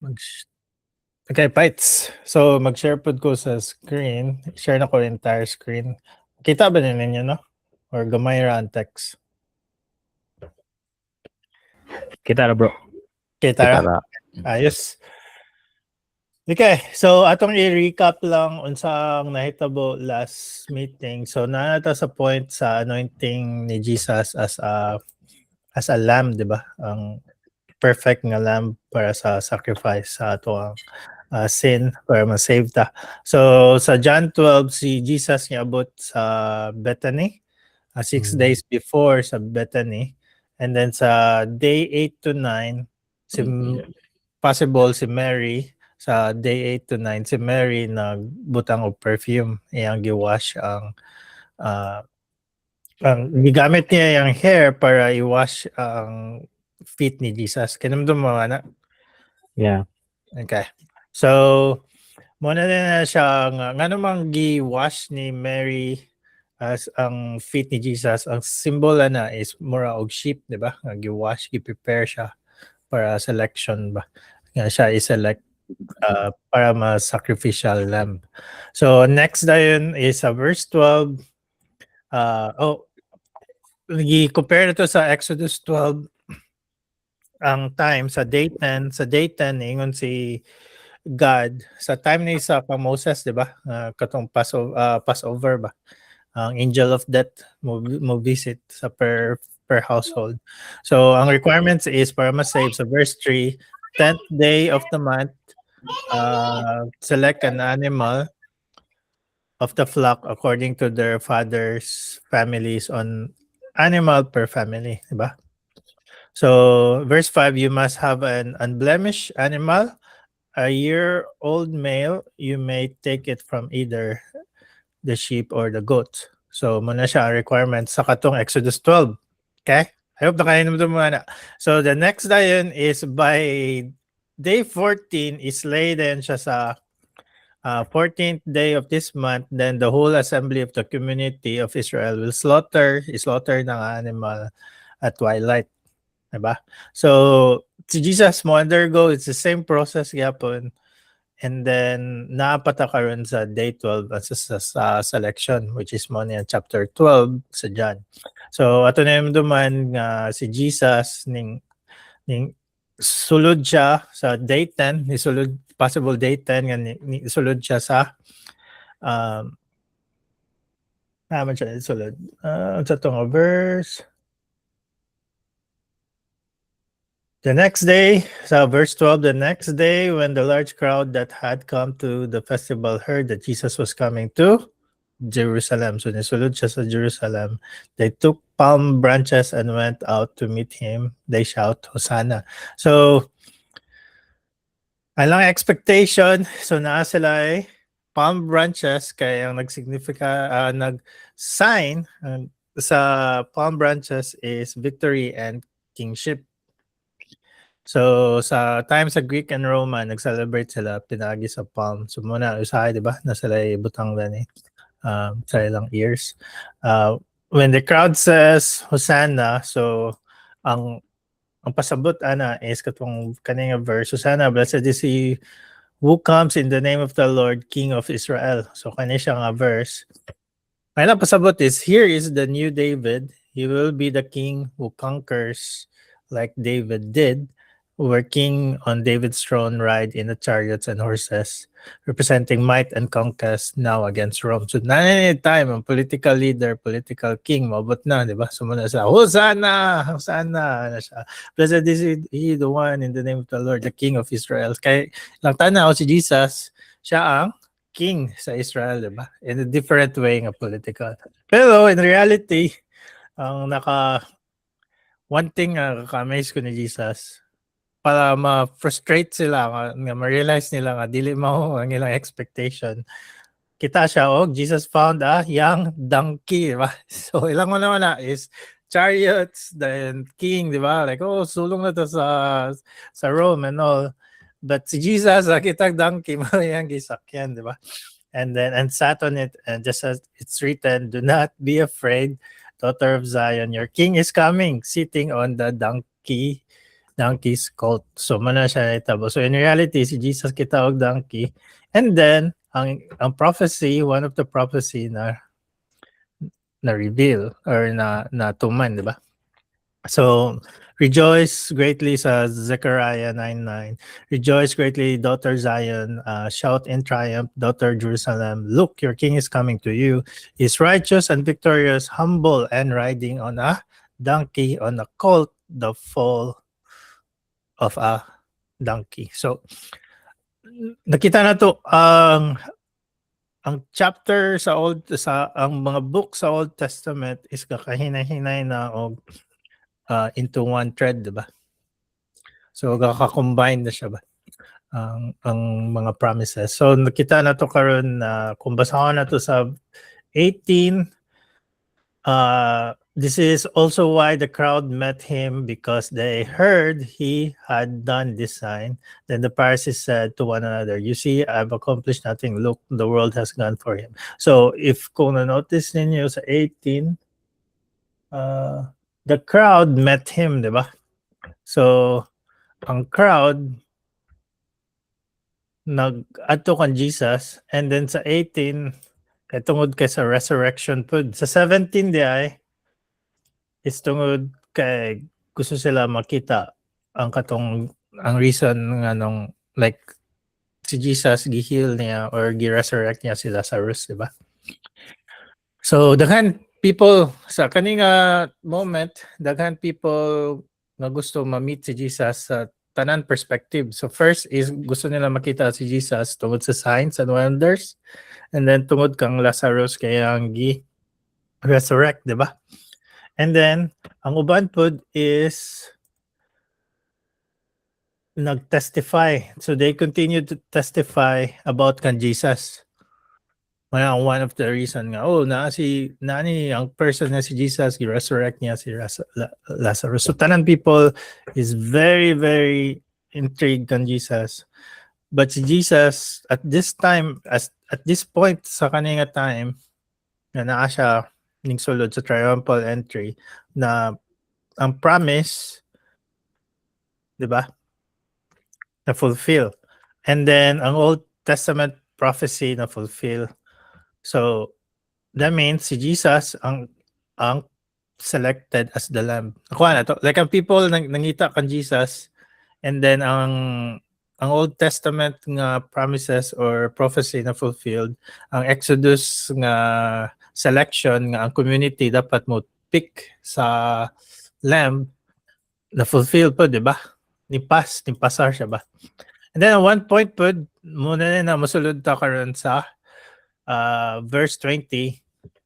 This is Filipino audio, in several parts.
Mag Okay, Pites. So, mag-share pod ko sa screen. Share na ko yung entire screen. Kita ba ninyo, no? Or gamay ra ang text? Kita ra, bro. Kita ra? Ayos. Okay, so atong i-recap lang unsang nahitabo last meeting. So, naata sa point sa anointing ni Jesus as a lamb, di ba? Ang perfect nga lamb para sa sacrifice sa ato ang sin para ma-save ta. So sa John 12 si Jesus niabot sa Bethany 6 days before sa Bethany, and then sa day 8 to 9 si possible si Mary sa day 8 to 9 si Mary nagbutang og perfume iyang giwash ang gigamit niya yung hair para i-wash ang feet ni Jesus. Kinamdum mo na? Yeah. Okay. So, muna na siya nga namang gi-wash ni Mary as ang feet ni Jesus. Ang symbol na is mura og sheep, di ba? Gi-wash, gi-prepare siya para selection ba. Nga siya i-select para ma-sacrificial lamb. So, next na yun is verse 12. Compare na to sa Exodus 12 ang time sa day 10. Sa day 10, ingon si God sa time ni sa Moses, di ba? Katong Passover ba? Ang angel of death mo visit sa per household. So ang requirements is para ma-save sa verse 3, 10th day of the month, select an animal of the flock according to their father's families on animal per family, di ba? So verse 5, you must have an unblemished animal, a year-old male. You may take it from either the sheep or the goat. So muna siya ang requirement sa katong Exodus 12. Okay? I hope nakainom mo na. So the next dayon is by day 14 is lay din siya sa 14th day of this month. Then the whole assembly of the community of Israel will slaughter ng animal at twilight. Diba? So, si Jesus mo undergo, it's the same process yapon. And then, naapata karon sa day 12 sa selection, which is mo niya chapter 12 sa John. So, ato na yung duman nga si Jesus ning sulod siya sa day 10, ni sulod, possible day 10 nga ni sulod siya sa naman siya sulod. Sa itong verse. The next day, so verse 12, the next day when the large crowd that had come to the festival heard that Jesus was coming to Jerusalem. So nisulod siya sa Jerusalem. They took palm branches and went out to meet him. They shout, Hosanna. So, alang expectation, so naa sila palm branches kaya ang nag-sign sa palm branches is victory and kingship. So, sa time sa Greek and Roman, nag-celebrate sila, pinagi sa palm. So, muna, usahay, di ba? Na sila butang gani sa ilang ears. When the crowd says, Hosanna, so, ang pasabot, is katong kanina verse, Hosanna, blessed is he who comes in the name of the Lord, King of Israel. So, kanina siya nga verse. Ang pasabot is, here is the new David. He will be the king who conquers like David did, working on David's throne, ride in the chariots and horses, representing might and conquest now against Rome. So, time, ang political leader, political king, mabot na, di ba? Sumunod sa, Hosanna! Hosanna! Blessed is he, the one in the name of the Lord, the King of Israel. Kaya, lang tanaw si Jesus, siya ang king sa Israel, di ba? In a different way nga political. Pero, in reality, ang one thing kaka-amaze ko ni Jesus, para ma-frustrate sila, nga ma-realize nila nga dili mao ang ilang expectation. Kita siya, Jesus found a young donkey, diba? So, ilang mo naman is chariots, then king, diba? Like, sulong na to sa Rome and all. But si Jesus, kitang donkey, mo yung gisakyan, diba? And sat on it, and just as it's written, do not be afraid, daughter of Zion, your king is coming, sitting on the donkey, donkey's colt. So mana siya itabo. So in reality si Jesus kitawag donkey. And then ang prophecy, one of the prophecy na reveal or na tuman, di ba? So rejoice greatly sa Zechariah 9:9. Rejoice greatly, daughter Zion. Shout in triumph, daughter Jerusalem. Look, your king is coming to you. He's righteous and victorious, humble and riding on a donkey, on a colt, the foal of a donkey. So nakita na to ang chapter sa ang mga book sa Old Testament is kakahinay-hinay na og into one thread, 'di ba? So kaka-combine na siya ba ang mga promises. So nakita na to karon na kung basahon na to sa 18. This is also why the crowd met him, because they heard he had done this sign. Then the Pharisees said to one another, "You see, I've accomplished nothing. Look, the world has gone for him." So if kung na-notice ninyo sa 18, the crowd met him, di ba? So ang crowd nag-adto kan Jesus, and then sa 18 kay tungod kay sa resurrection pud. Sa 17 di ay is tungod kay gusto sila makita ang reason nga nung like si Jesus gi-heal niya or gi-resurrect niya si Lazarus, di ba? So daghan people sa kaninga moment, daghan people nga gusto ma-meet si Jesus sa tanan perspective. So first is gusto nila makita si Jesus tungod sa signs and wonders, and then tungod kang Lazarus kaya ang gi-resurrect, di ba? And then ang uban pod is nag-testify. So they continue to testify about kan Jesus. One of the reason nga, nani ang person na si Jesus, i-resurrect niya si Lazarus. So tanan people is very, very intrigued kan Jesus. But si Jesus, at this time, at this point sa kaninga time, na naa siya ning sulod sa triumphal entry, na ang promise, di ba, na fulfill. And then ang Old Testament prophecy na fulfill. So that means si Jesus ang selected as the lamb. Ako na to, like ang people nangita kan Jesus, and then ang Old Testament nga promises or prophecy na fulfilled, ang Exodus nga selection nga ang community dapat mo pick sa lamb na fulfill po, di ba? Ni pasar siya ba? And then at one point po, muna na masulod ta karon sa verse 20,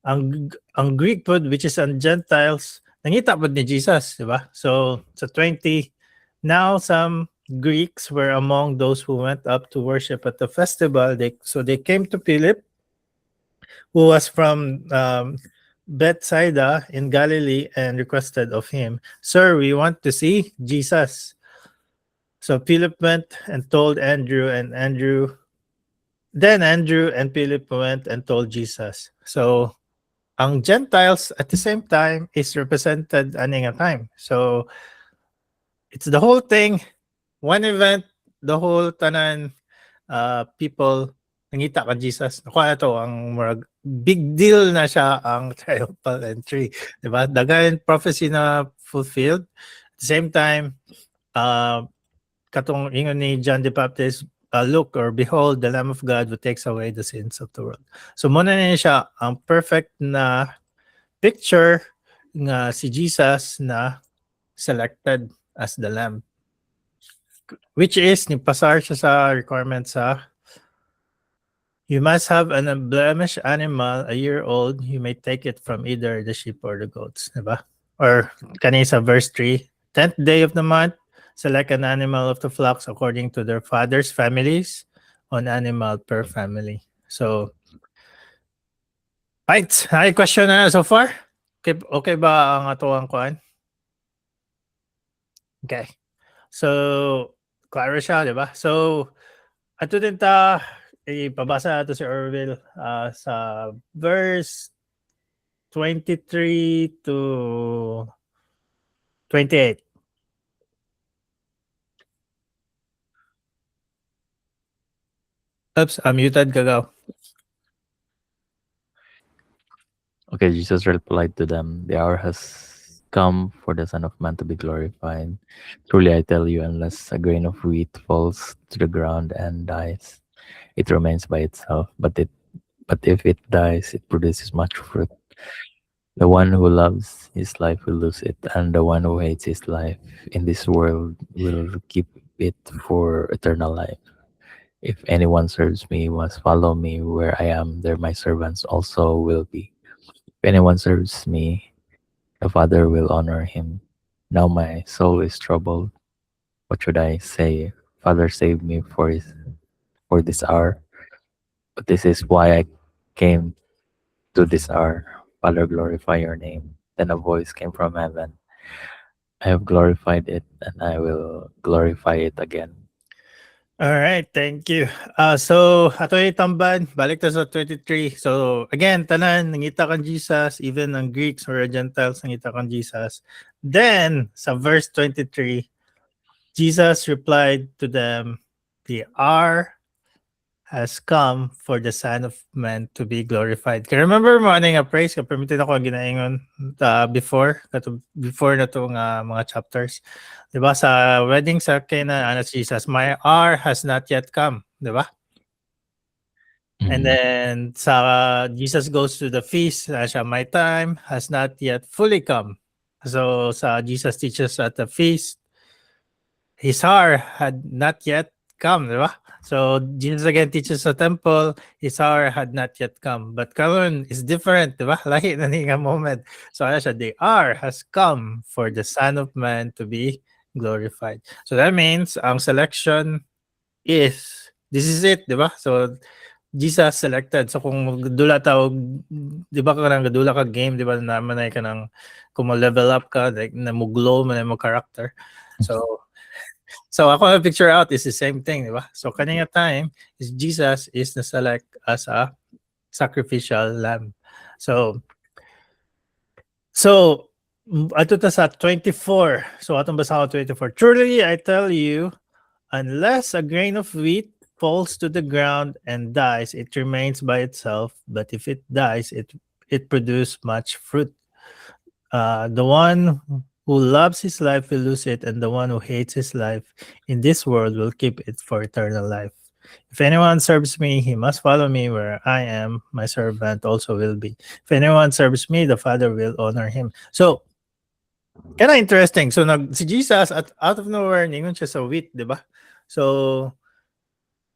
ang Greek po, which is ang Gentiles, nangita po ni Jesus, di ba? So sa 20, now some Greeks were among those who went up to worship at the festival. So they came to Philip, who was from Bethsaida in Galilee, and requested of him, "Sir, we want to see Jesus." So Philip went and told Andrew, then Andrew and Philip went and told Jesus. So ang Gentiles at the same time is represented aning a time. So it's the whole thing, one event, the whole tanan people nangita kan Jesus. Ako na to, ang big deal na siya ang triumphal entry. Diba? Daghan prophecy na fulfilled. At the same time, katong ingon ni John the Baptist, look or behold the Lamb of God who takes away the sins of the world. So muna na siya ang perfect na picture nga si Jesus na selected as the Lamb. Which is, nipasar siya sa requirement sa you must have an unblemished animal, a year old. You may take it from either the sheep or the goats. Diba? Or kanisa verse 3, 10th day of the month, select an animal of the flocks according to their fathers' families, one animal per family. So, right. Ay question na so far? Okay ba ang atuang kuan? Okay. So, klaro siya, diba? So, ato din ta ipabasa nato si Orville sa verse 23 to 28. Oops, muted ka daw. Okay, Jesus replied to them, "The hour has come for the Son of Man to be glorified. Truly I tell you, unless a grain of wheat falls to the ground and dies, it remains by itself. But if it dies, it produces much fruit. The one who loves his life will lose it, and the one who hates his life in this world will keep it for eternal life. If anyone serves me, must follow me. Where I am, there my servants also will be. If anyone serves me, the Father will honor him. Now my soul is troubled. What should I say? Father, save me for this hour. But this is why I came to this hour. Father, glorify your name. Then a voice came from heaven. I have glorified it, and I will glorify it again. All right, thank you. So ato tamban, balik ta sa 23. So again, tanan nangita kan Jesus, even ang Greeks or Gentiles nangita kan Jesus. Then sa verse 23, Jesus replied to them, "The hour has come for the Son of Man to be glorified." Kaya remember mo ano nga praise ka permitted ako ang ginaingon before na to nga mga chapters. 'Di ba sa wedding sa Cana ana si Jesus, "My hour has not yet come." 'Di ba? And Mhm. then sa Jesus goes to the feast, siya, "My time has not yet fully come." So sa Jesus teaches at the feast, his hour had not yet come, di ba? So Jesus again teaches sa temple, his hour had not yet come. But karon is different, di ba? Lahi na ni nga moment. So ano siya, the hour has come for the Son of Man to be glorified. So that means ang selection is, this is it, di ba? So Jesus selected. So kung dula tawag, di ba ka nang dula ka game, di ba naman ay ka nang kung level up ka, like na mo glow man mo character. So ako na picture out is the same thing, di ba? So kanina time is Jesus is na select as a sacrificial lamb. So ato ta sa 24. So atong basa ko 24. Truly I tell you, unless a grain of wheat falls to the ground and dies, it remains by itself. But if it dies, it produces much fruit. The one who loves his life will lose it, and the one who hates his life in this world will keep it for eternal life. If anyone serves me, he must follow me. Where I am, my servant also will be. If anyone serves me, the Father will honor him. So, kind of interesting. So, si Jesus, out of nowhere, ningon siya sa wheat, di ba? So,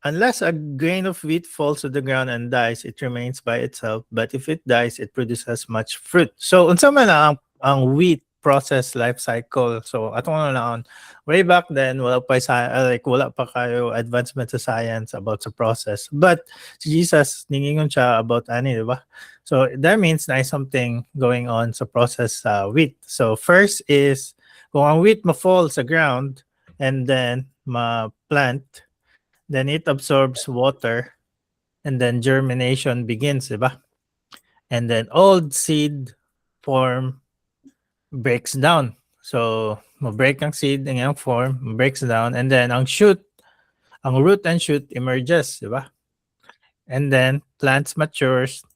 unless a grain of wheat falls to the ground and dies, it remains by itself. But if it dies, it produces much fruit. So, unsa man ang wheat process life cycle. So, atong na way back then, wala pa kayo advancement sa science about the process. But si Jesus, ningingon siya about ani, di ba? So, that means na something going on sa process sa wheat. So, first is, kung ang wheat ma-fall sa ground and then ma-plant, then it absorbs water, and then germination begins, diba? And then old seed form breaks down. So, ma-break ang seed ng iyang form, breaks down, and then ang root and shoot emerges, diba? And then plants matures,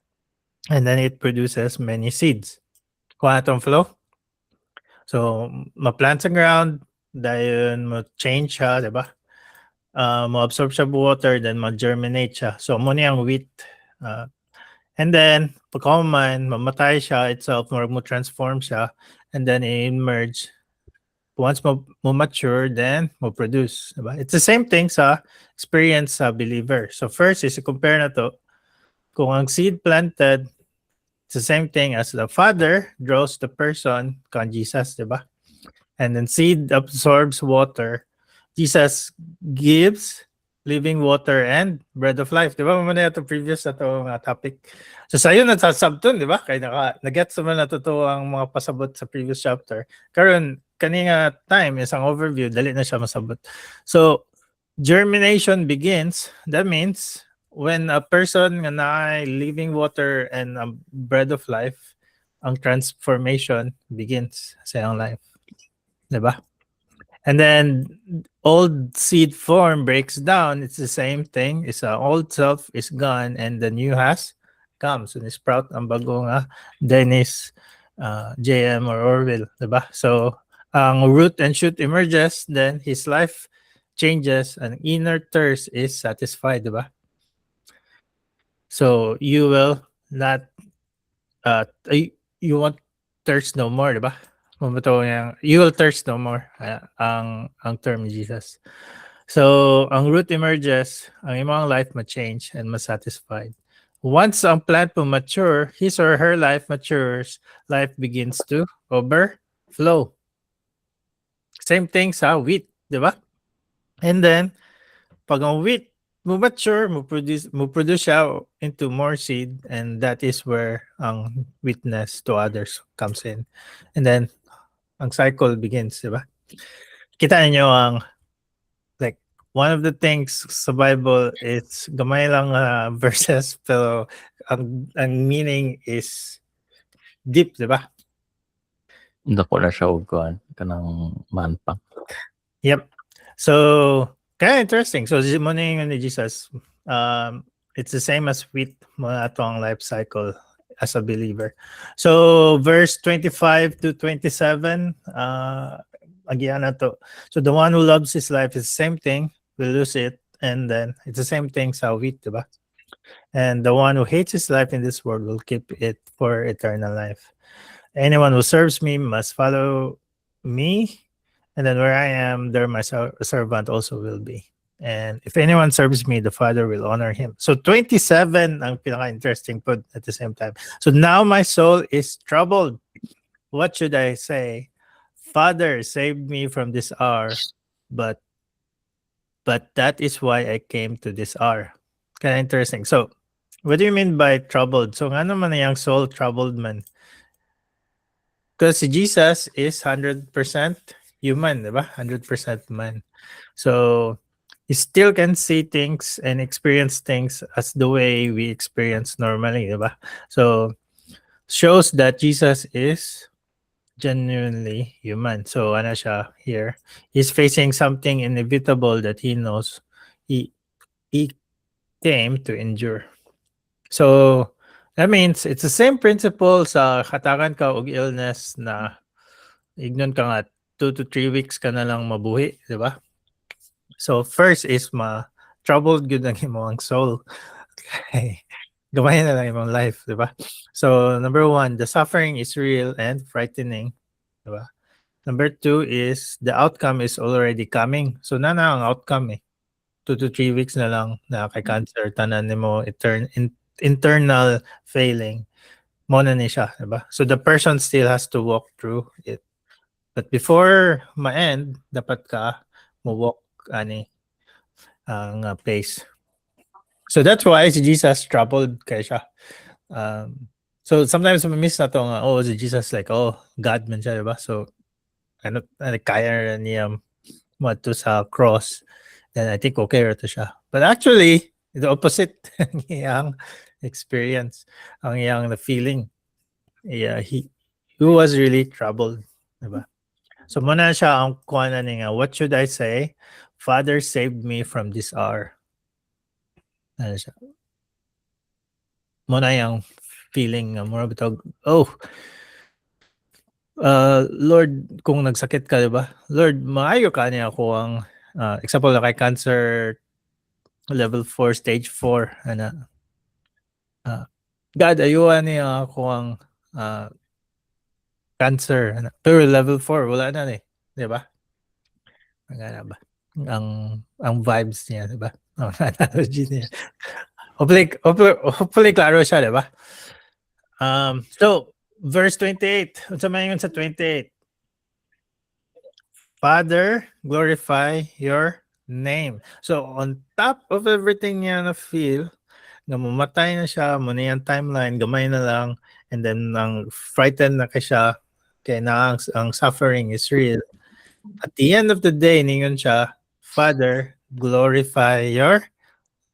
and then it produces many seeds. Kung atong flow. So, ma-plant sa ground, dahil ma-change siya, diba? Ma-absorb siya water, then ma-germinate siya. So, mo ang wheat. And then, pagka man, mamatay siya itself, mo-transform siya, and then i-emerge. Once mo mature, then mo produce. Diba? It's the same thing sa experience sa believer. So, first is compare na to. Kung ang seed planted, it's the same thing as the Father draws the person, kan Jesus, diba? And then seed absorbs water. Jesus gives living water and bread of life. Di ba? Mamaya ito previous na ito topic. So sa'yo nagsasabton, di ba? Kaya nag-gets naman na totoo ang mga pasabot sa previous chapter. Karon kanina time, isang overview, dali na siya masabot. So, germination begins. That means, when a person nga na living water and a bread of life, ang transformation begins sa iyang life. Di ba? And then old seed form breaks down. It's the same thing. It's old self is gone and the new has come. So ni sprout ang bago nga Dennis, JM or Orville, diba? So ang root and shoot emerges, then his life changes, and inner thirst is satisfied, diba? So you will not you want thirst no more, diba? You will thirst no more, ang term ni Jesus. So ang root emerges, ang imong life ma-change and ma-satisfied. Once ang plant po mature, his or her life matures, life begins to overflow. Same thing sa wheat, di ba? And then, pag ang wheat mo mature, mo produce siya into more seed, and that is where ang witness to others comes in. And then, ang cycle begins, di ba? Kita niyo ang, like, one of the things sa Bible, it's gamay lang verses, pero ang meaning is deep, di ba? Dako na siya og kuan kanang manpang. Yep. So, kind of interesting. So, morning ni Jesus, it's the same as with mga atong life cycle as a believer. So, verse 25 to 27, again na to. So, the one who loves his life is the same thing, will lose it, and then it's the same thing sa wheat, diba? And the one who hates his life in this world will keep it for eternal life. Anyone who serves me must follow me, and then where I am, there my servant also will be. And if anyone serves me, the Father will honor him. So 27 ang pinaka-interesting put at the same time. So now my soul is troubled. What should I say? Father, save me from this hour. But that is why I came to this hour. Kind of interesting. So what do you mean by troubled? So nga naman yung soul troubled man? Because Jesus is 100% human, diba? 100% man. So he still can see things and experience things as the way we experience normally, diba? So shows that Jesus is genuinely human. So ano siya here? He's facing something inevitable that he knows he came to endure. So that means it's the same principle sa katakan ka og illness na ignon ka nga 2 to 3 weeks ka na lang mabuhi, di ba? So first is troubled good ang imong soul. Okay. Gamay na lang imong life, di ba? So number 1, the suffering is real and frightening, di ba? Number 2 is the outcome is already coming. So na ang outcome 2 to 3 weeks na lang na kay cancer tanan nimo internal failing mo na ni siya, diba? So the person still has to walk through it. But before ma-end, dapat ka mo-walk ang pace. So that's why si Jesus troubled kay siya. So sometimes we miss na to nga, si Jesus like, God man siya, diba? So kaya niya to sa cross. Then I think okay ra to siya. But actually, the opposite ang iyang experience, ang iyang feeling. Yeah, he was really troubled, diba? So muna siya ang kuha na niya, what should I say? Father, saved me from this hour. Ano siya? Muna yung feeling, muna bitog, Lord, kung nagsakit ka, diba? Lord, maayo ka niya ako ang, example na kay cancer, level 4, stage 4, God, ayuan niya ako ang cancer. Pero level 4, wala na di ba? Ba? Ang vibes niya, di ba? Ang analogy niya. Hopefully klaro siya, di ba? So, verse 28. Unsa man yun sa 28? Father, glorify your name. So, on top of everything niya na feel, nga mamatay na siya, muna yung timeline, gamay na lang, and then ang frightened na siya, kaya na ang suffering is real. At the end of the day, ningon siya, Father, glorify your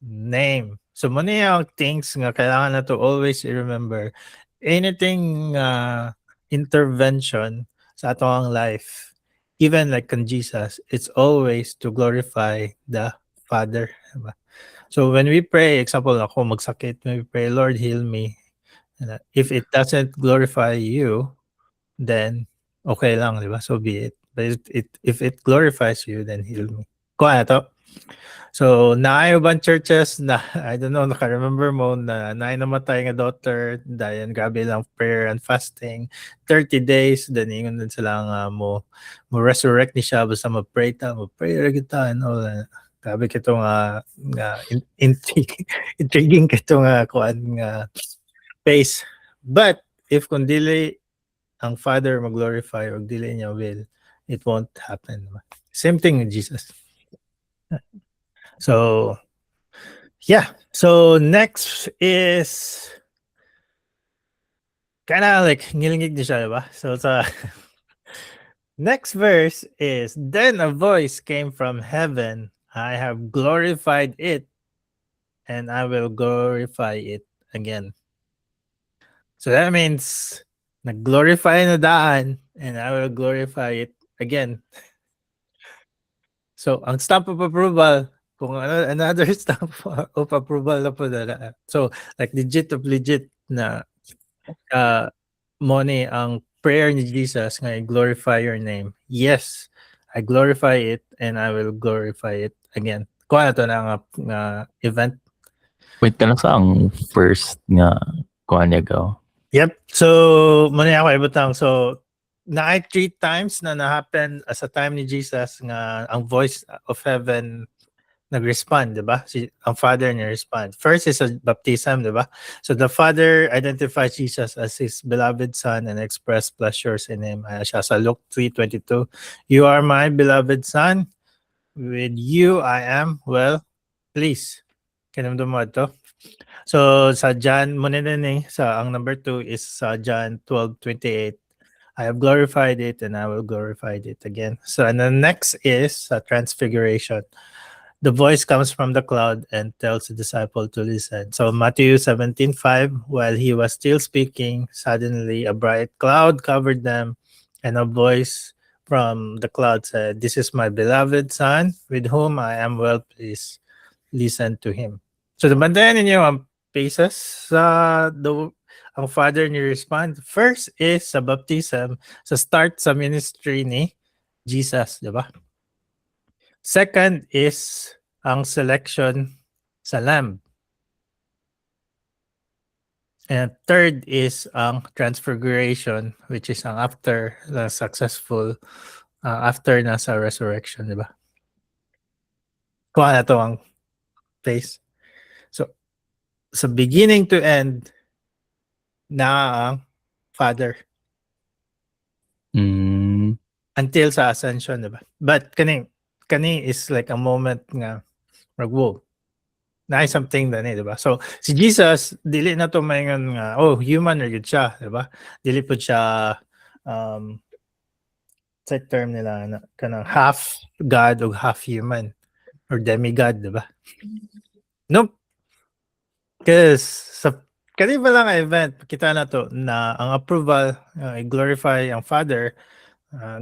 name. So, muna yung things nga kailangan na to always remember. Anything intervention sa atong life, even like in Jesus, it's always to glorify the Father. Diba? So when we pray, example, ako magsakit, when we pray, Lord, heal me. And if it doesn't glorify you, then okay lang, di ba? So be it. But if it glorifies you, then heal me. Kuha na to. So, naayuban churches na, I don't know, naka-remember mo na namatay nga daughter, dahil grabe lang prayer and fasting, 30 days, then ingon din sila nga mo resurrect ni siya, basta mag-pray rin kita, and all. Grabe kito nga intriguing kito nga kuan nga pace. But, if kung dili ang Father mag-glorify, o dili niya will, it won't happen. Same thing with Jesus. So, yeah. So, next is kind of like ngilingig di siya, diba? So, sa next verse is, then a voice came from heaven, I have glorified it, and I will glorify it again. So, that means, nag-glorify na daan, and I will glorify it again. So, ang stamp of approval, kung another stamp of approval na po na. So, like legit na money ang prayer ni Jesus nga, I glorify your name. Yes, I glorify it and I will glorify it again. Kuha na to na nga event. Wait ka lang sa ang first nga kuha niya go. Yep. So, muna ako ibutang. So, na 3 times na na-happen sa time ni Jesus nga ang voice of heaven nag-respond, di ba? Ang Father niya respond. First is a baptism, di ba? So the Father identifies Jesus as his beloved Son and expressed pleasures in him. Siya sa Luke 3:22. You are my beloved Son. With you I am well pleased. Kinamdum mo ito? So sa John, muna din sa ang number 2 is sa John 12:28. I have glorified it and I will glorify it again. So and the next is transfiguration. The voice comes from the cloud and tells the disciple to listen. So Matthew 17:5, while he was still speaking, suddenly a bright cloud covered them, and a voice from the cloud said, "This is my beloved Son, with whom I am well pleased. Listen to him." So bantayan ninyo ang paces sa ang Father ni respond. First is sa baptism, sa start sa ministry ni Jesus, di ba? Second is ang selection sa lamb. And third is ang transfiguration, which is ang after the successful, after na sa resurrection, di ba? Kuha na to ang place. So, sa beginning to end, na ang Father. Until sa ascension, di ba? But kani is like a moment nga, whoa, na something na di ba? So, si Jesus, dili na to mayngan nga, human or good siya, di ba? Dili po siya, sa term nila, na, kanang half God o half human, or demigod, di ba? Nope. Because, sa kanina lang event, kita na to, na ang approval, glorify ang Father,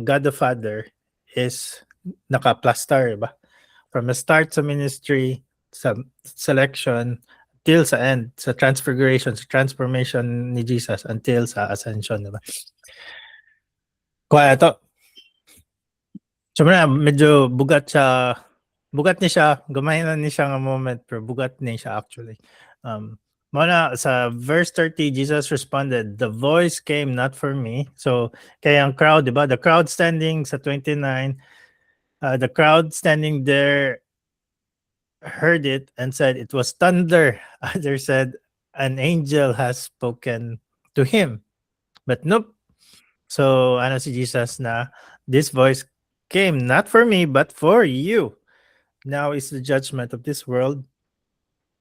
God the Father, is naka-plaster, ba? From the start sa ministry, sa selection, till sa end, sa transfiguration, sa transformation ni Jesus, until sa ascension, diba? Kuha ito. So, medyo bugat ni siya, gamay na ni siya nga moment, pero bugat ni siya actually. Muna, sa verse 30, Jesus responded, "The voice came not for me." So, kaya ang crowd, diba? The crowd standing sa 29, the crowd standing there heard it and said, "It was thunder." Others said, "An angel has spoken to him." But nope. So, ano si Jesus na, "This voice came not for me, but for you. Now is the judgment of this world.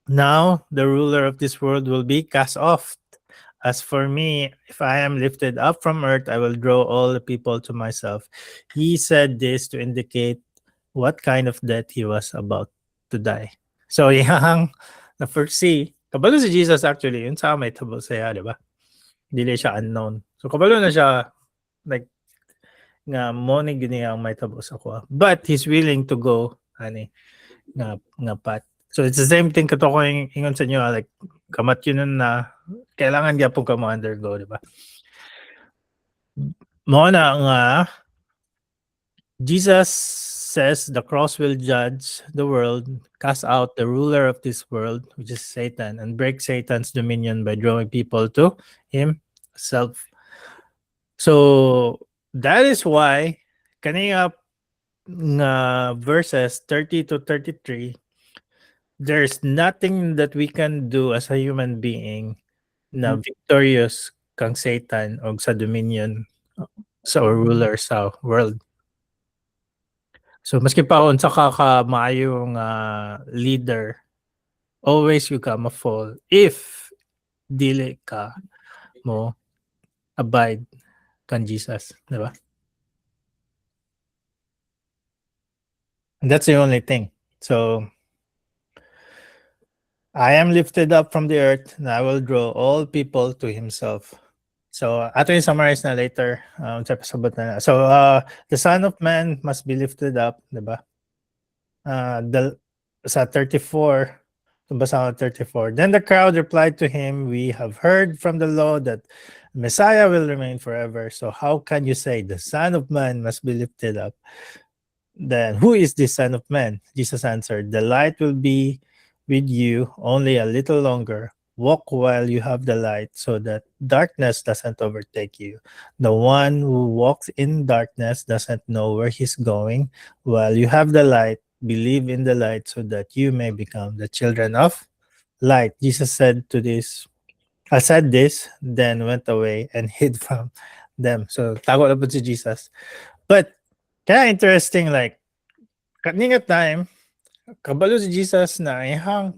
Now the ruler of this world will be cast off. As for me, if I am lifted up from earth, I will draw all the people to myself." He said this to indicate what kind of death he was about to die. So, yung na first see, kabalo si Jesus actually, yun sa may tabo siya, di ba? Dili siya unknown. So, kabalo na siya, like, nga mo ni gini ang may tabo sa kuha. But he's willing to go ani nga path. So it's the same thing kato ko ingon sa inyo, like kamat yun na kailangan gyapon ka mo undergo, di ba? Mo na nga Jesus says the cross will judge the world, cast out the ruler of this world, which is Satan, and break Satan's dominion by drawing people to himself. So that is why kanina nga verses 30 to 33, there's nothing that we can do as a human being na victorious kang Satan o sa dominion sa ruler sa world. So maski pa unsa ka maayong leader, always you come a fall if dili ka mo abide kan Jesus, di ba? And that's the only thing. So I am lifted up from the earth and I will draw all people to himself. So ato yung summarize na later. So the Son of Man must be lifted up, diba? Sa 34, basa 34. Then the crowd replied to him, "We have heard from the law that Messiah will remain forever. So how can you say the Son of Man must be lifted up? Then who is this Son of Man?" Jesus answered, "The light will be with you only a little longer. Walk while you have the light so that darkness doesn't overtake you. The one who walks in darkness doesn't know where he's going. While you have the light, believe in the light so that you may become the children of light." Jesus said this, then went away and hid from them. So tago na po si Jesus. But kaya interesting, like kaninga time kabalo si Jesus na ihang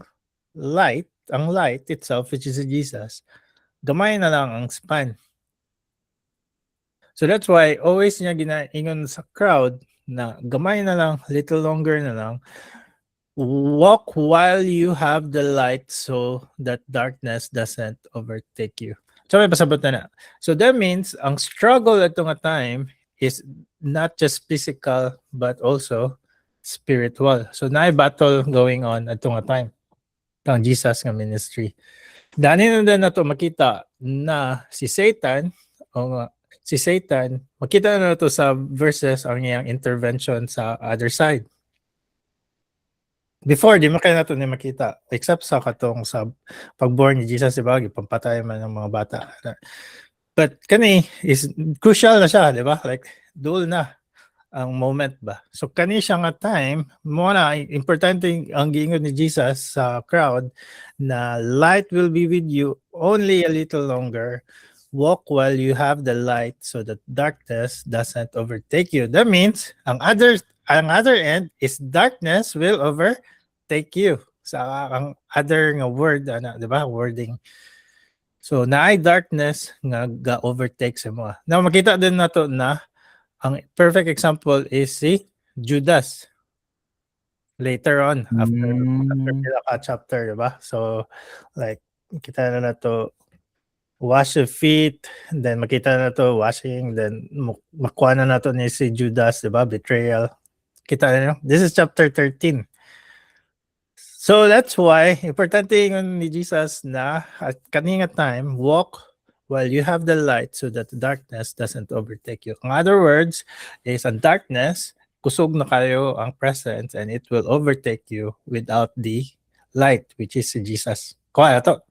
light, ang light itself, which is si Jesus, gamay na lang ang span. So that's why always niya ginaingon sa crowd na gamay na lang, little longer na lang. Walk while you have the light so that darkness doesn't overtake you. So may pasabot na. So that means ang struggle at nga time is not just physical but also spiritual. So na battle going on at nga time. Ang Jesus nga ministry. Dani na to makita na si Satan makita na to sa verses ang iyang intervention sa other side. Before, di makaya na to ni makita. Except sa katong sa pagborn ni Jesus, diba? Pampatay man ng mga bata. But kani is crucial na siya, di ba? Like, dual na ang moment ba. So kani siya nga time, mo na importante ang giingon ni Jesus sa crowd na light will be with you only a little longer. Walk while you have the light so that darkness doesn't overtake you. That means ang other end is darkness will overtake you. Sa ang other nga word, di ba? Wording. So naay darkness nga ga-overtake sa mga. Now makita din nato na ang perfect example is si Judas. Later on, after pila chapter, diba? So, like, kita na to wash the feet, then makita na to washing, then makuha na to ni si Judas, diba? Betrayal. Kita na, this is chapter 13. So, that's why, importante yung ni Jesus na at kaninga time, walk while you have the light so that the darkness doesn't overtake you. In other words, is ang darkness, kusog na kayo ang presence and it will overtake you without the light, which is si Jesus. Kuha na to.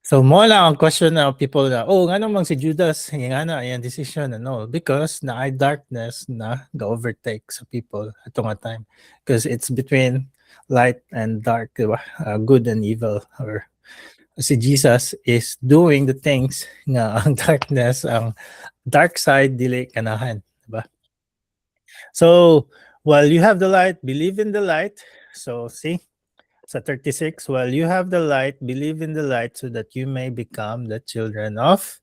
So mo lang ang question na people na, nga naman si Judas, nga na yung decision and all. Because na ay darkness na ga-overtake sa people ito nga time. Because it's between light and dark, diba? Good and evil, or si Jesus is doing the things nga ang darkness, ang dark side dili kanahan, diba? So while you have the light, believe in the light. So see sa 36, while you have the light, believe in the light so that you may become the children of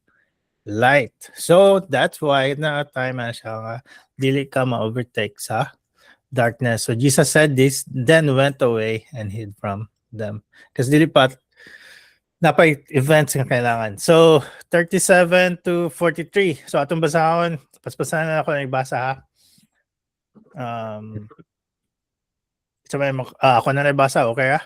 light. So that's why na time na siya nga dili ka ma-overtake sa darkness. So Jesus said this, then went away and hid from them. Kasi dili pa napay events nga kailangan. So 37 to 43. So atong basahon paspasan na ako nagbasa ha. Ako na nagbasa, okay ha?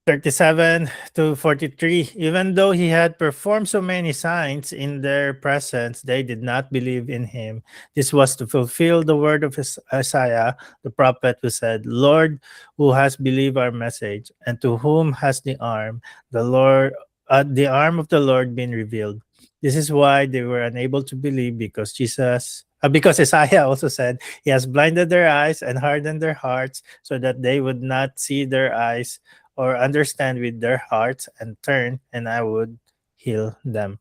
37 to 43. Even though he had performed so many signs in their presence, they did not believe in him. This was to fulfill the word of Isaiah, the prophet, who said, Lord, who has believed our message, and to whom has the arm of the Lord been revealed? This is why they were unable to believe, because Isaiah also said, He has blinded their eyes and hardened their hearts, so that they would not see their eyes or understand with their hearts and turn, and I would heal them.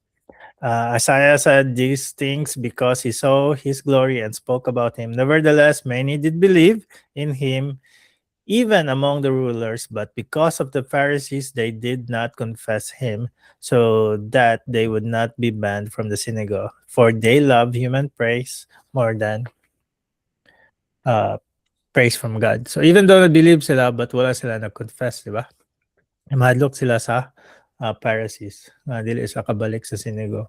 Isaiah said these things because he saw his glory and spoke about him. Nevertheless, many did believe in him, even among the rulers, but because of the Pharisees, they did not confess him, so that they would not be banned from the synagogue. For they love human praise more than praise from God. So even though na-believe sila, but wala sila nag-confess, di ba? Mahadlok sila sa Pharisees. Dili sa kabalik sa synagogue.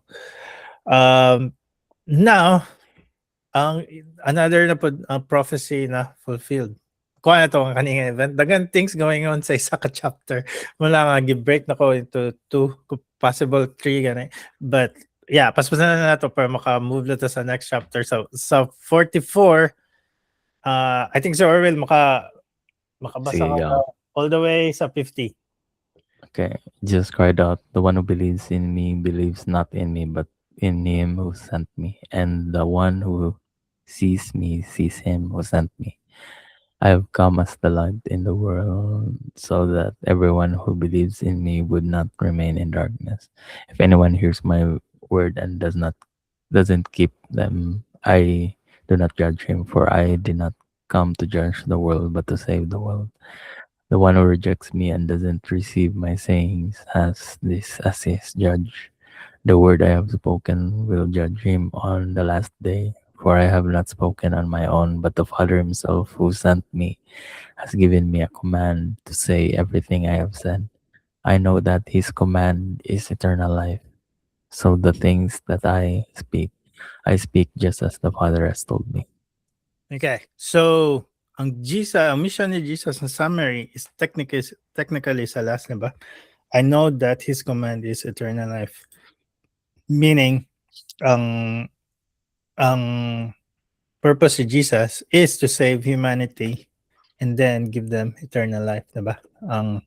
Now, another na prophecy na fulfilled. Kuha na to ang kaninga event. Dagan things going on sa isa ka chapter. Mula nga, gi-break na ko into 2, possible 3 gani. But yeah, paspasan na to para maka-move na to sa next chapter. So, sa 44, I think Sir Orwell makabasa Sige, ka all the way sa 50. Okay. Jesus cried out, "The one who believes in me believes not in me, but in him who sent me. And the one who sees me sees him who sent me. I have come as the light in the world, so that everyone who believes in me would not remain in darkness. If anyone hears my word and doesn't keep them, I do not judge him, for I did not come to judge the world, but to save the world. The one who rejects me and doesn't receive my sayings has this as his judge. The word I have spoken will judge him on the last day. For I have not spoken on my own, but the Father himself who sent me has given me a command to say everything I have said. I know that his command is eternal life. So the things that I speak just as the Father has told me." Okay. So, ang mission ni Jesus in summary is technically sa last, diba? I know that his command is eternal life. Meaning, ang purpose of Jesus is to save humanity and then give them eternal life, diba? Ang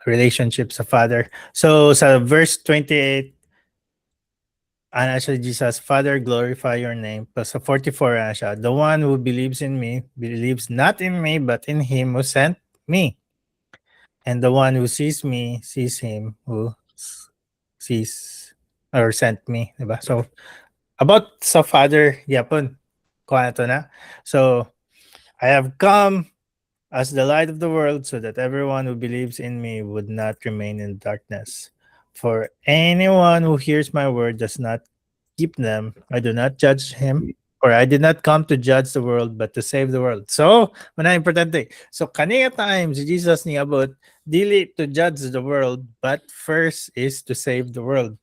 relationship sa Father. So sa verse 28, ana siya Jesus, Father, glorify your name. Plus sa 44, ana siya, the one who believes in me believes not in me, but in him who sent me. And the one who sees me sees him who sees or sent me, diba? So about sa Father, yapon, kuha na to na. So, I have come as the light of the world, so that everyone who believes in me would not remain in darkness. For anyone who hears my word does not keep them, I do not judge him, for I did not come to judge the world, but to save the world. So, mana importante. So, kanina time si Jesus ni abot, dili to judge the world, but first is to save the world.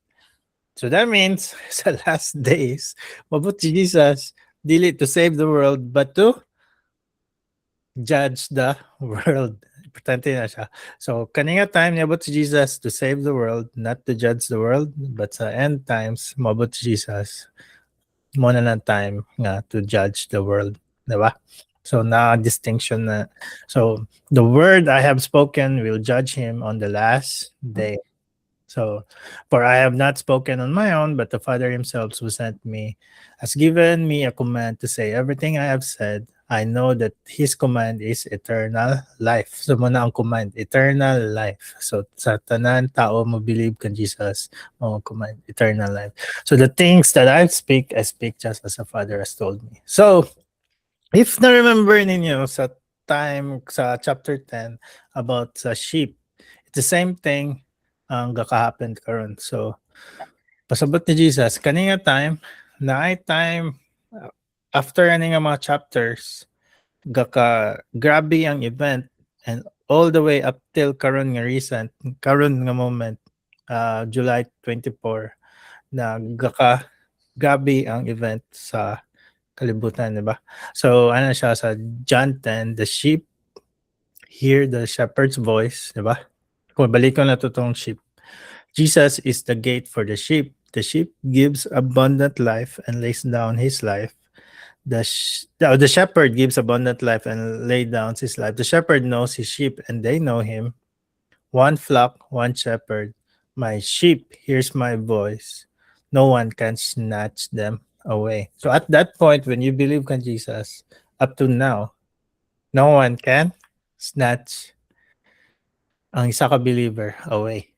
So that means sa last days, mabot si Jesus, dili to save the world, but to judge the world. Importante na siya. So, kaninga time, niabot si Jesus to save the world, not to judge the world, but sa end times, mabot si Jesus, muna ng time nga to judge the world. Diba? So, na-distinction na. So, the word I have spoken will judge him on the last day. So, for I have not spoken on my own, but the Father himself who sent me has given me a command to say everything I have said. I know that his command is eternal life. So, muna ang command, eternal life. So, sa tanan tao mo believe kan Jesus, mo command, eternal life. So, the things that I speak just as the Father has told me. So, if na-remember ninyo sa time, sa chapter 10, about sa sheep, it's the same thing ang gaka-happen karon. So, pasabot ni Jesus, kaninga time, time, after ani nga mga chapters, grabe ang event, and all the way up till karon nga recent, karon nga moment, July 24, na grabe ang event sa kalibutan, di ba? So, ano siya sa John 10, the sheep hear the shepherd's voice, di ba? Kung balik ko na to tong sheep. Jesus is the gate for the sheep. The sheep gives abundant life and lays down his life. The shepherd gives abundant life and lays down his life. The shepherd knows his sheep and they know him. One flock, one shepherd. My sheep hears my voice. No one can snatch them away. So at that point, when you believe in Jesus, up to now, no one can snatch ang isa ka believer away.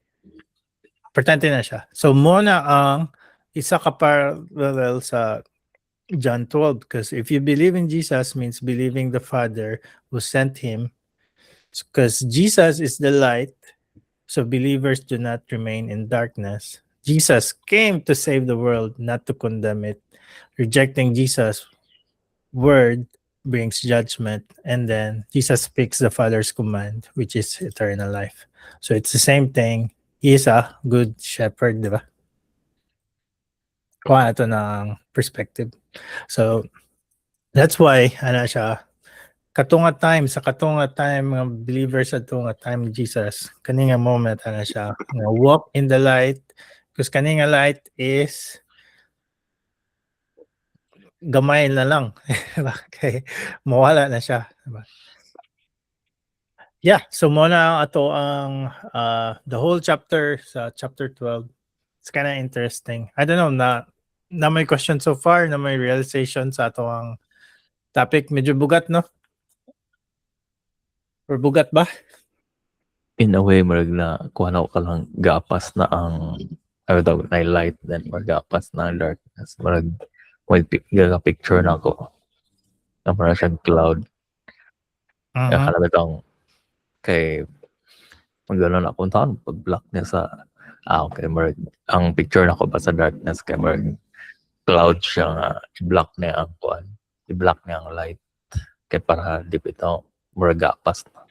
Importante na siya. So muna ang isa ka parallel sa John 12 because if you believe in Jesus means believing the Father who sent him because Jesus is the light so believers do not remain in darkness. Jesus came to save the world, not to condemn it. Rejecting Jesus' word brings judgment and then Jesus speaks the Father's command which is eternal life. So it's the same thing. He is a good shepherd, di ba? Kuha ito ng perspective. So, that's why, ano siya, katunga time, sa katunga time, mga believers sa tunga time ni Jesus, kaninga moment, ano siya, walk in the light, because kaninga light is gamay na lang. Okay, mawala na siya. Diba? Yeah, so muna ato ang the whole chapter sa chapter 12. It's kind of interesting. I don't know na may question so far, na may realization sa ato ang topic. Medyo bugat, no? Or bugat ba? In a way, marag na kuha na ko lang gapas na ang na light then gapas na ang darkness. Marag picture na ako. Na parang siyang cloud. Mhm. Kaya itong kay pag gano'n akong taon, pag-block niya sa okay, marag ang picture na ko ba sa darkness kay marag cloud siya nga i-block niya ang kuan. I-block niya ang light. Kaya para di ito marag gapas na.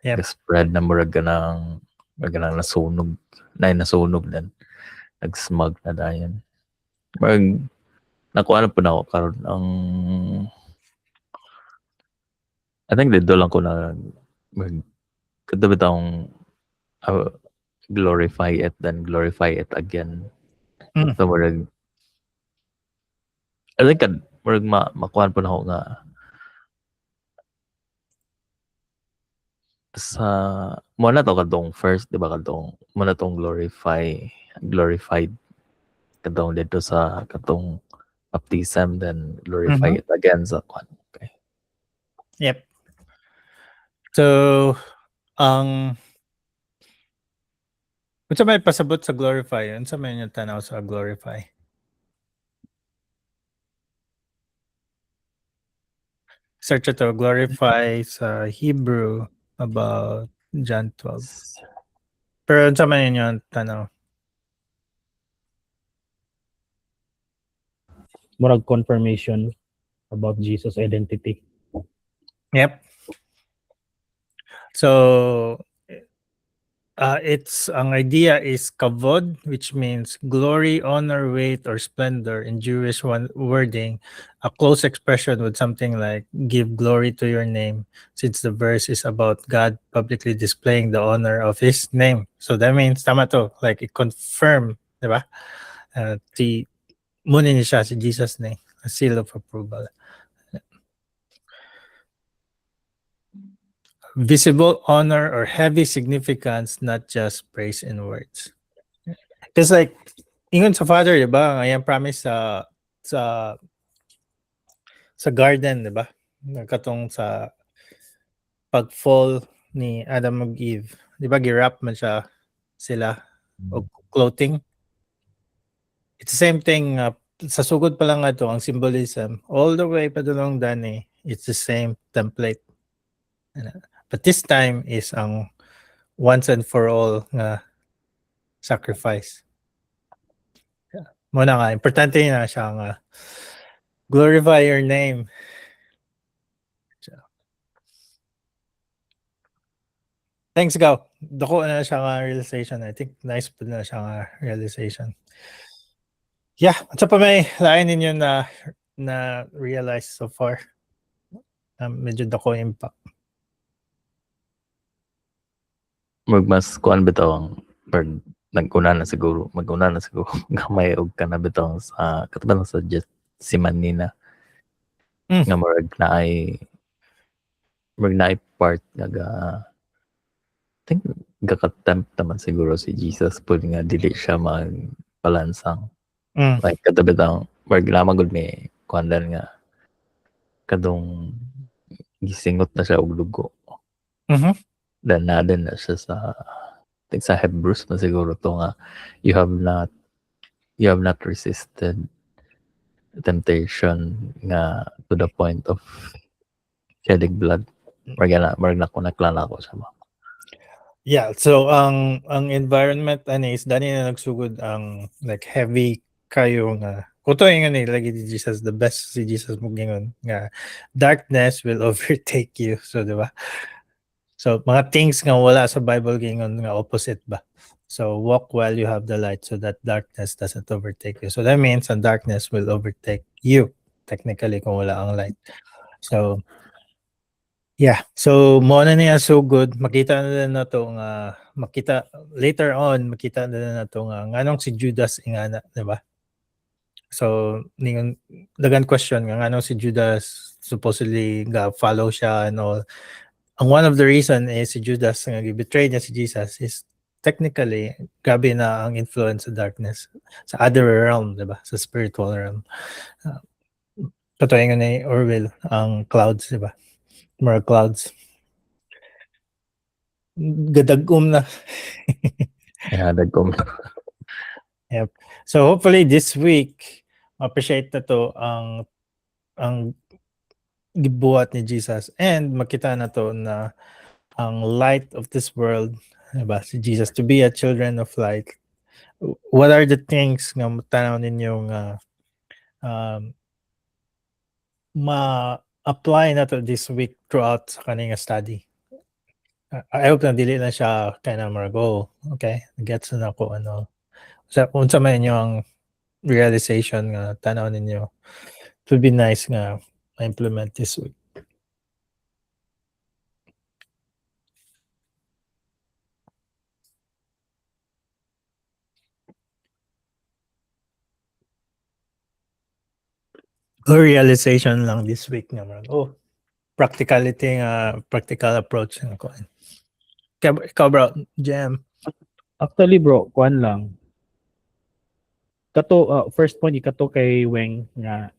Yep. Spread na marag nang nasunog. Nasunog din. Nag-smog na dayan. Marag nakuha na po na ako karon ang I think dito lang ko na kadabi taong glorify it then glorify it again. Mm. So marag I think marag makuha po na ako nga sa muna to kadong first di ba kadong muna tong glorified kadong dito sa katong baptism then glorify it again sa kwan. Okay. Yep. So, ang unsa may pasabot sa glorify? Unsa may yung tanaw sa glorify? Search ito, glorify sa Hebrew about John 12. Pero unsa man yun yung tanaw? Murag confirmation about Jesus' identity. Yep. So, it's ang idea is kavod, which means glory, honor, weight, or splendor in Jewish wording. A close expression with something like "give glory to your name," since the verse is about God publicly displaying the honor of His name. So that means tama to, like it confirm, di ba? Muna niya siya si Jesus name, a seal of approval. Visible honor or heavy significance, not just praise in words. Because like, ingon sa Father, di ba? Ngayon promise sa garden, di ba? Katong sa pag-fall ni Adam ug Eve. Di ba, girap man sila o clothing. It's the same thing, sa sugod pa lang ito, ang symbolism, all the way pa dalawang dani, it's the same template. But this time is ang once and for all nga sacrifice. Muna nga, importante na siya nga glorify your name. Thanks, Gao. Dako na siya nga realization. I think nice po na siya nga realization. Yeah, at sa pa may lain ninyo na realize so far? Medyo dako impact. Mas kuan bitaw ang pag naguna na siguro gamay og kana bitaw sa kataban sa si Manina Mm. nga murag naay part nga think gakatempt naman siguro si Jesus pud nga dili siya magpalansang like katabi bitaw murag lamang gud may kuan nga kadong gisingot na siya og dugo. Mhm. Then na siya sa I think sa Hebrews na siguro to nga you have not resisted temptation nga to the point of shedding blood. Marag na ko naklala ko sa mga. Yeah, so ang environment is dani na nagsugod ang like heavy kayo nga kuto ingon ni lagi ni Jesus, the best si Jesus mo gingon nga darkness will overtake you. So di ba? So mga things nga wala sa Bible gingon nga opposite ba. So walk while you have the light so that darkness doesn't overtake you. So that means ang darkness will overtake you technically kung wala ang light. So yeah, so mo na niya so good. Makita na na to nga makita later on makita na to nga nganong si Judas ingana, di ba? So ningon dagan question nga nganong si Judas supposedly ga follow siya and all. Ang one of the reason is si Judas nga betray niya si Jesus is technically grabe na ang influence sa darkness sa other realm, di ba? Sa spiritual realm. Katuwa nga ni Orwell ang clouds, di ba? More clouds. Gadagum na. Yeah, dagkom. Yep. So hopefully this week appreciate na to ang gibuhat ni Jesus and makita na to na ang light of this world, diba? Si Jesus to be a children of light. What are the things nga tanaw ninyo nga ma-apply na to this week throughout sa kaning study? I hope na dili na siya kind of go. Okay, gets na ko ano. Sa unsa man inyo ang realization nga tanaw ninyo. It would be nice nga ma-implement this week. Or realization lang this week naman. Practicality nga, practical approach nga ko. Ikaw bro, Jam. Actually bro, kuan lang. First point ikato kay Weng nga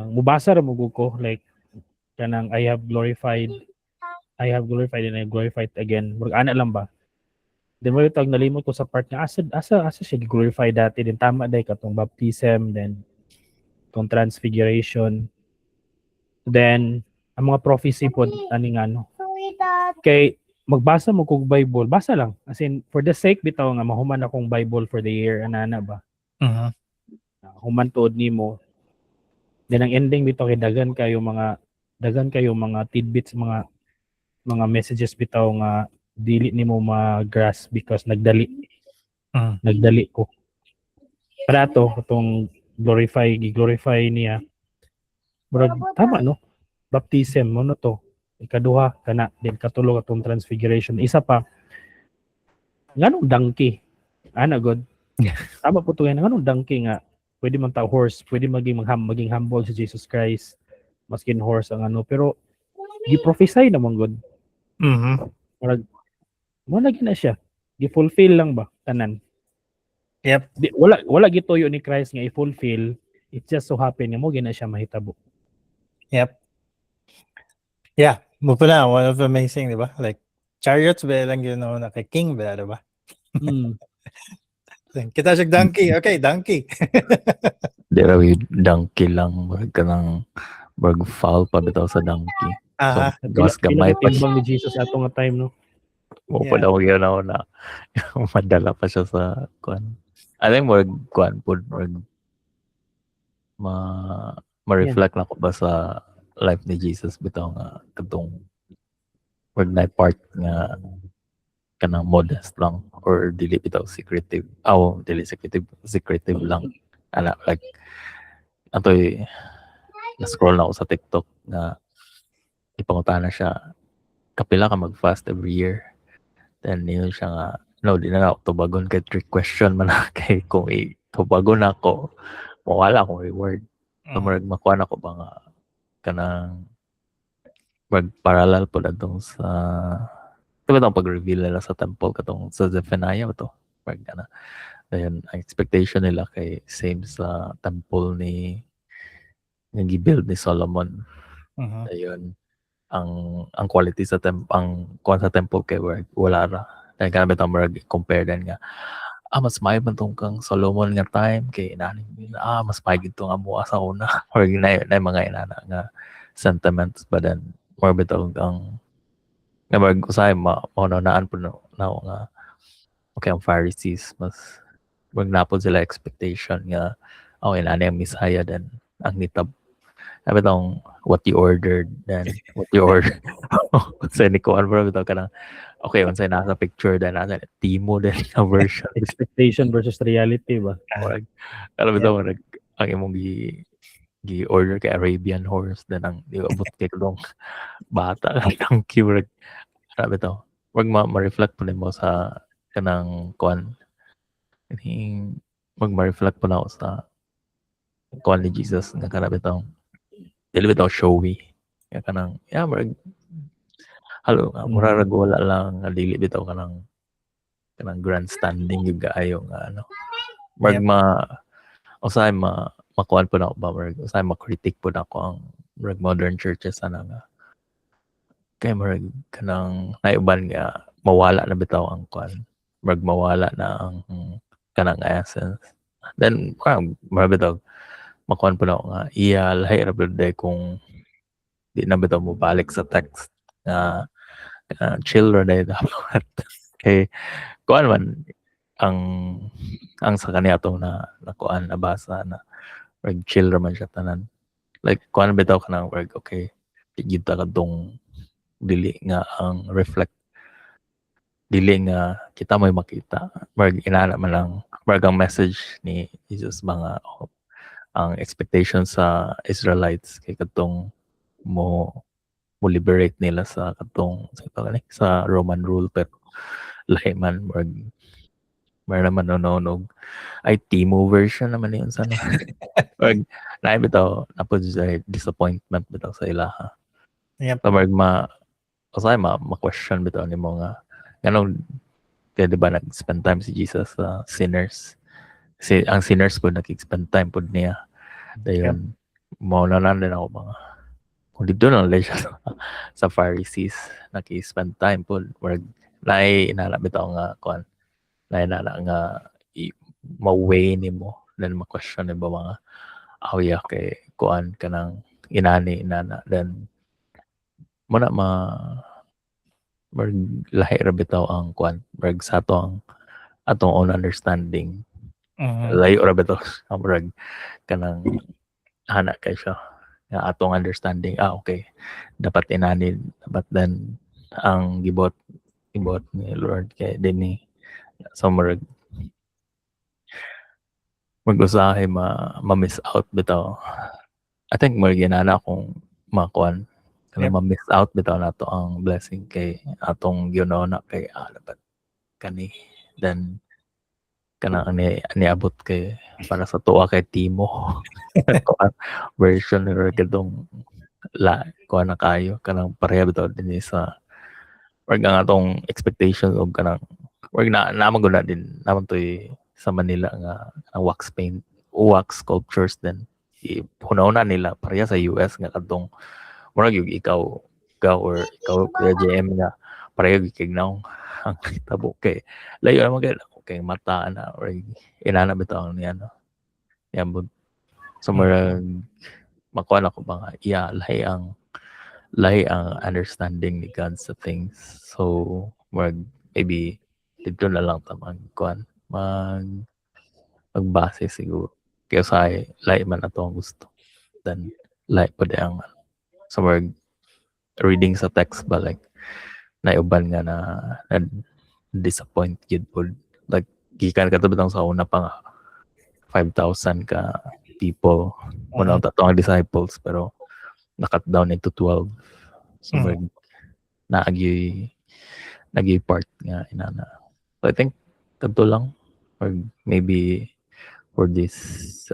mubasa ra mo ko like kanang I have glorified and I have glorified again. Murag ana lang ba? Then mo tawag nalimot ko sa part nga asa siya glorify dati din tama day katong baptism then tong transfiguration. Then ang mga prophecy po ani nga no. Kay magbasa mo kog Bible, basa lang. As in for the sake bitaw nga mahuman akong Bible for the year anana ba. Mhm. Human tuod nimo. Then ang ending bitaw kay dagan kayo mga tidbits mga messages bitaw nga dili nimo ma-grasp because nagdali ko. Para to itong glorify niya. Murag tama no. Baptism mo no to. Ikaduha kana then katulo katong transfiguration. Isa pa nganong donkey. Ana god. Tama po to yan. Nganong donkey nga pwede man ta horse, pwede maging humble si Jesus Christ. Maskin horse ang ano pero gi-prophesy naman god. Mhm. Murag mo lagi na siya. Gi-fulfill lang ba tanan? Yep. Wala gituyo ni Christ nga i-fulfill. It just so happen nga mo gina siya mahitabo. Yep. Yeah, mo pala one of the amazing, di ba? Like chariots ba lang yun na kay king ba, di ba? Kita siya donkey. Okay, donkey. Di raw yung donkey lang. Murag foul pa bitaw sa donkey. So, mas gamay pa siya. Timbang ni Jesus ato nga time no. Mo pa daw yun ako na madala pa siya sa kuan. I think murag kuan po. Ma-reflect lang ko ba sa life ni Jesus bitaw nga katong murag na part nga kanang modest lang or dili bitaw secretive. Dili secretive lang. Like atoy na-scroll na ako sa TikTok na ipangutana siya kapila ka mag-fast every year. Then yun siya nga no, di na ako tubagon kay trick question man na kay kung tubagon ako mawala akong reward. So makuha na ko ba nga kanang parallel po na dong sa diba itong pag-reveal nila sa temple katong sa Zephaniah ba to? Ayun, ang expectation nila kay same sa temple yung gibuild ni Solomon. Ayun, ang quality sa ang kuan sa temple kay wala ra. Dahil ka na compare din nga mas may man tong kang Solomon nga time kay inani mas may gito nga mo sa una or na mga inana nga sentiments but then more bitaw ang nga usay maunaan po na nga okay ang Pharisees mas napod sila expectation nga inani ang Messiah then ang nitab sabi tong what you ordered then what you ordered sa ni ko bro bitaw ka na okay once nasa picture then nasa Timo din na version Expectation versus reality ba? alam bitaw ang imong gi-order kay Arabian horse then ang abot kay dong bata ang cute sabi to wag ma-reflect po nimo sa kanang kuan mag-reflect po na ako sa kuan ni Jesus nga kana bitaw dili bitaw showy nga kanang mura rag wala lang nga dili bitaw kanang grandstanding yung kaayo nga usay makuan po na ako ba usay ma-critique po na ako ang modern churches ana nga kay kanang naiuban nga mawala na bitaw ang kuan mawala na ang kanang essence then bitaw makuan po na ako nga lahi ra de kung di na bitaw mo balik sa text na chill ra na dapat kay kuan man ang sa kaniya to na kuan nabasa na chill ra man siya tanan like kuan bitaw ka nang okay tigid ta kadtong dili nga ang reflect dili nga kita may makita inana man lang ang message ni Jesus mga ang expectation sa Israelites kay katong mo liberate nila sa katong sa Roman rule pero lahi man naman nonog ay Timo version naman yun sa na bitaw napod sa disappointment bitaw sa ilaha. Yep. So ma-question bitaw nimo nga ganong kaya diba nag-spend time si Jesus sa sinners ang sinners po nag-spend time po niya dayon maunanan din ako mga kung dito na lang siya sa Pharisees nag-spend time po inala bitaw nga kuan inala nga ma-weigh nimo then ma-question nimo mga kay kuan kanang inana then muna lahi ra bitaw ang kuan sa atong own understanding layo ra bitaw kanang hana kay siya nga atong understanding okay dapat inani dapat then ang gibot ni Lord kay dinhi so mag-usahay ma-miss out bitaw I think ginana akong makuan kanang ma-miss out bitaw nato ang blessing kay atong ginona kay dapat kani then kanang niabot kay para sa tuwa kay Timo version ni kadtong kuan na kayo kanang pareha bitaw dinhi sa ang atong expectation og kanang naman guna din naman toy sa Manila nga wax sculptures din hunahuna nila pareha sa US nga kadtong murag yung ikaw Kuya JM nga pareho gikignaw ang tabo kay layo naman kay mata na or inana bitaw niya no yambod so murag makuha na ko ba nga lahi ang understanding ni God sa things so murag maybe dito na lang ta magbase siguro kaya sa lahi man ato ang gusto then lahi pa di ang so murag reading sa text ba like naiuban nga na disappoint gid pod. Like gikan katubang sa una pa nga 5,000 ka people one out ato ang disciples pero nakat down into 12. So Mhm. naagi part nga inana. So I think kadto lang or maybe for this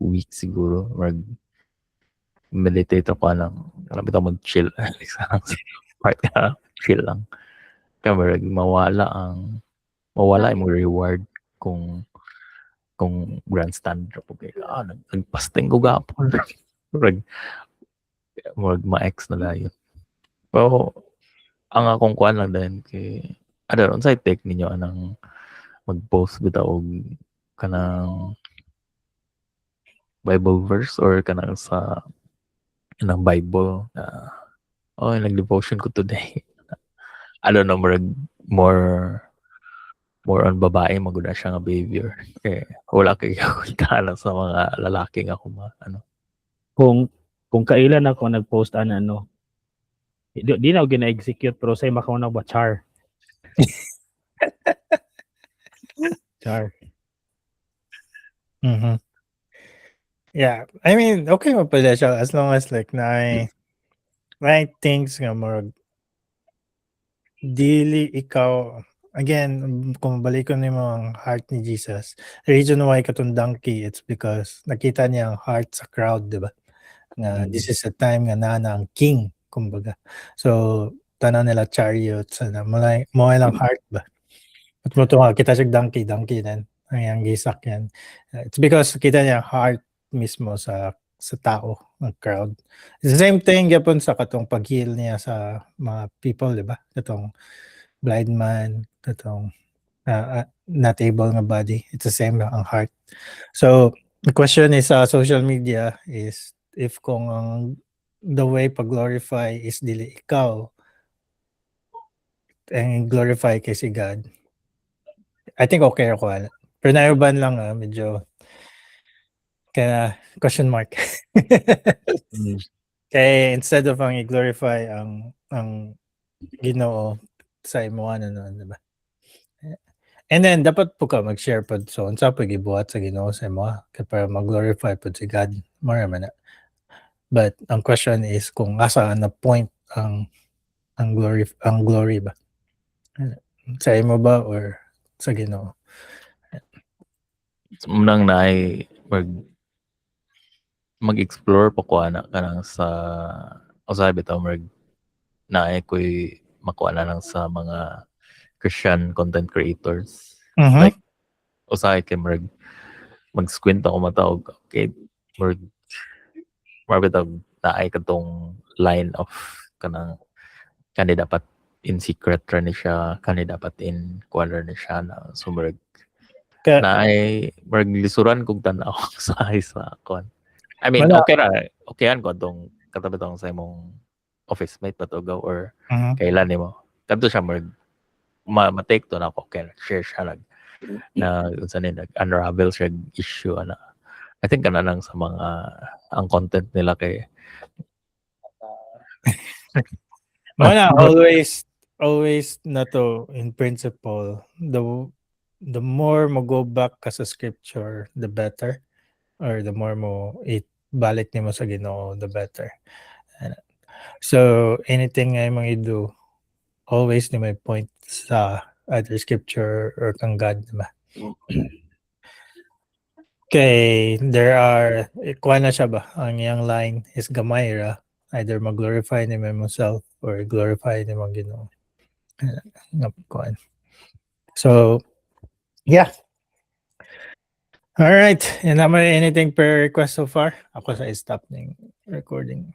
week siguro meditate ako bitaw mag-chill sa part ka chill lang kaya mawala yung reward kung grandstand po kay nagpasting ko gapon ma-ex na dayon pero ang akong kuan lang din kay unsa take ninyo anang mag-post bitaw og kanang Bible verse or kanang sa kanang Bible na nag-devotion ko today. I don't know, more on babae magud na siya nga behavior. Wala kay tala sa mga lalaki nga Kung kailan ako nag-post di na ako gina-execute pero say makauna ba char. Char. Mhm. Yeah, I mean, okay mo pala siya as long as like na things nga more dili ikaw again kung balik ko nimo ang heart ni Jesus. The reason why katong donkey it's because nakita niya ang heart sa crowd, di ba? Nga this is a time nga na ang king kumbaga. So tanan nila chariots na mo lang heart ba. At mo to kita siya donkey din ang gisak yan. It's because kita niya heart mismo sa tao, ng crowd. It's the same thing yapon sa katong pag-heal niya sa mga people, di ba? Katong blind man, katong not able nga body. It's the same ang heart. So, the question is sa social media is if kung the way pag-glorify is dili ikaw and glorify kay si God, I think okay ako. Pero naiban lang medyo kaya question mark. Kaya instead of ang i-glorify ang Ginoo sa imo di ba? And then dapat po ka mag-share pod so unsa pa gibuhat sa Ginoo sa imo kay para mag-glorify pod si God more man na. But ang question is kung asa na point ang glory ba? Sa imo ba or sa Ginoo? Munang naay mag-explore pa ko kanang sa usahay bitaw naay ko'y makuha na lang sa mga Christian content creators. Like usahay kay mag-squint ako matawag okay bitaw naay katong line of kanang kani dapat in secret ra ni siya kani dapat in quarter ni siya na so naay lisuran kog tan-aw sa kon. I mean, Wala. okay an ko tong katabi tong sa imong office mate patugaw or Mhm. kailan nimo. Kadto siya ma-take to na ako kaya share siya na unsa ni nag-unravel siya issue I think kana lang sa mga ang content nila kay Wala, always na to in principle the more mo go back ka sa scripture the better or the more mo balik nimo sa Ginoo the better. So anything nga imong i-do always ni may point sa either scripture or kang God, diba? Okay, there are kuha na siya ba? Ang iyang line is gamay ra. Either mag-glorify ni himself or glorify ni mga Ginoo. So, yeah. All right. And naman anything per request so far? Ako sa stop ng recording.